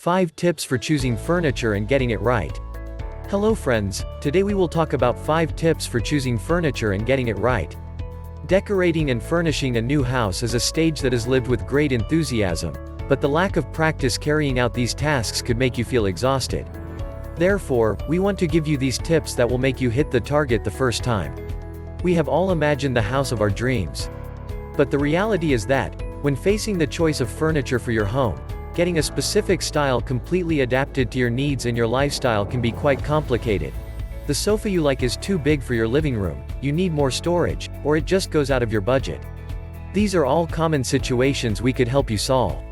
5 tips for choosing furniture and getting it right. Hello friends, today we will talk about 5 tips for choosing furniture and getting it right. Decorating and furnishing a new house is a stage that is lived with great enthusiasm, but the lack of practice carrying out these tasks could make you feel exhausted. Therefore, we want to give you these tips that will make you hit the target the first time. We have all imagined the house of our dreams. But the reality is that, when facing the choice of furniture for your home, getting a specific style completely adapted to your needs and your lifestyle can be quite complicated. The sofa you like is too big for your living room, you need more storage, or it just goes out of your budget. These are all common situations we could help you solve.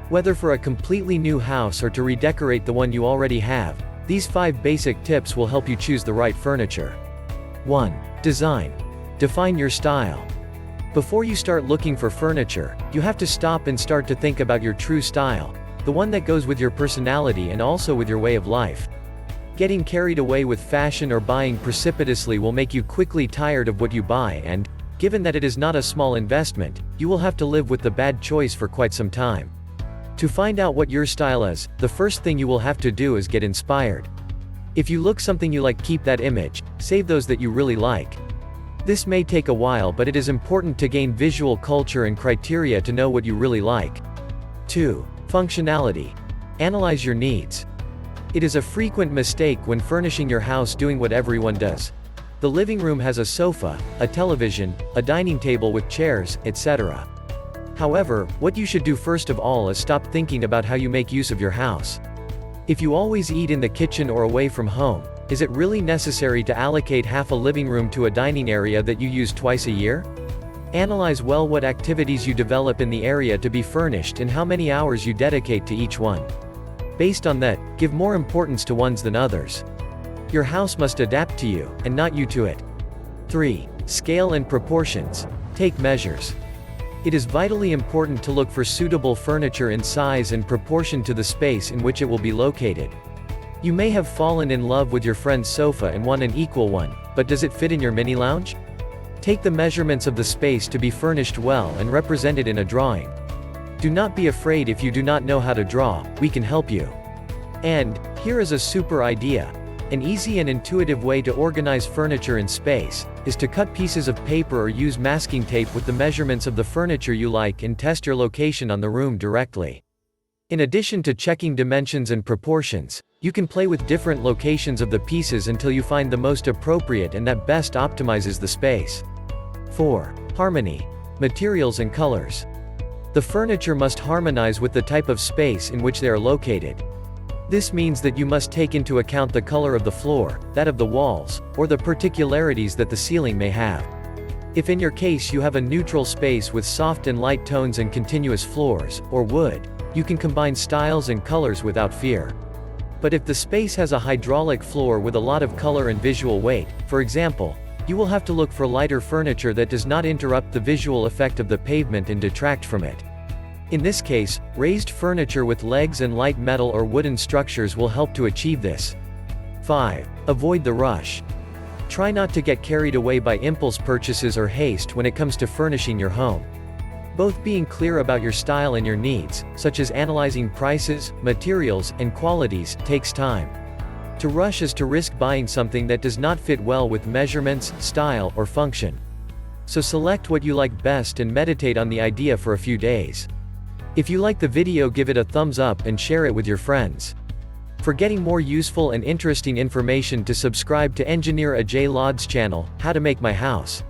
Whether for a completely new house or to redecorate the one you already have, these 5 basic tips will help you choose the right furniture. 1. Design. Define your style. Before you start looking for furniture, you have to stop and start to think about your true style, the one that goes with your personality and also with your way of life. Getting carried away with fashion or buying precipitously will make you quickly tired of what you buy and, given that it is not a small investment, you will have to live with the bad choice for quite some time. To find out what your style is, the first thing you will have to do is get inspired. If you look something you like, keep that image, save those that you really like. This may take a while, but it is important to gain visual culture and criteria to know what you really like. 2. Functionality. Analyze your needs. It is a frequent mistake when furnishing your house doing what everyone does. The living room has a sofa, a television, a dining table with chairs, etc. However, what you should do first of all is stop thinking about how you make use of your house. If you always eat in the kitchen or away from home, is it really necessary to allocate half a living room to a dining area that you use twice a year? Analyze well what activities you develop in the area to be furnished and how many hours you dedicate to each one. Based on that, give more importance to ones than others. Your house must adapt to you, and not you to it. 3. Scale and proportions. Take measures. It is vitally important to look for suitable furniture in size and proportion to the space in which it will be located. You may have fallen in love with your friend's sofa and want an equal one, but does it fit in your mini lounge? Take the measurements of the space to be furnished well and represent it in a drawing. Do not be afraid if you do not know how to draw, we can help you. And, here is a super idea. An easy and intuitive way to organize furniture in space, is to cut pieces of paper or use masking tape with the measurements of the furniture you like and test your location on the room directly. In addition to checking dimensions and proportions, you can play with different locations of the pieces until you find the most appropriate and that best optimizes the space. 4. Harmony. Materials and colors. The furniture must harmonize with the type of space in which they are located. This means that you must take into account the color of the floor, that of the walls, or the particularities that the ceiling may have. If in your case you have a neutral space with soft and light tones and continuous floors, or wood, you can combine styles and colors without fear. But if the space has a hydraulic floor with a lot of color and visual weight, for example, you will have to look for lighter furniture that does not interrupt the visual effect of the pavement and detract from it. In this case, raised furniture with legs and light metal or wooden structures will help to achieve this. 5. Avoid the rush. Try not to get carried away by impulse purchases or haste when it comes to furnishing your home. Both being clear about your style and your needs, such as analyzing prices, materials, and qualities, takes time. To rush is to risk buying something that does not fit well with measurements, style, or function. So select what you like best and meditate on the idea for a few days. If you like the video, give it a thumbs up and share it with your friends. For getting more useful and interesting information, to subscribe to Engineer Ajay Lod's channel, How to Make My House.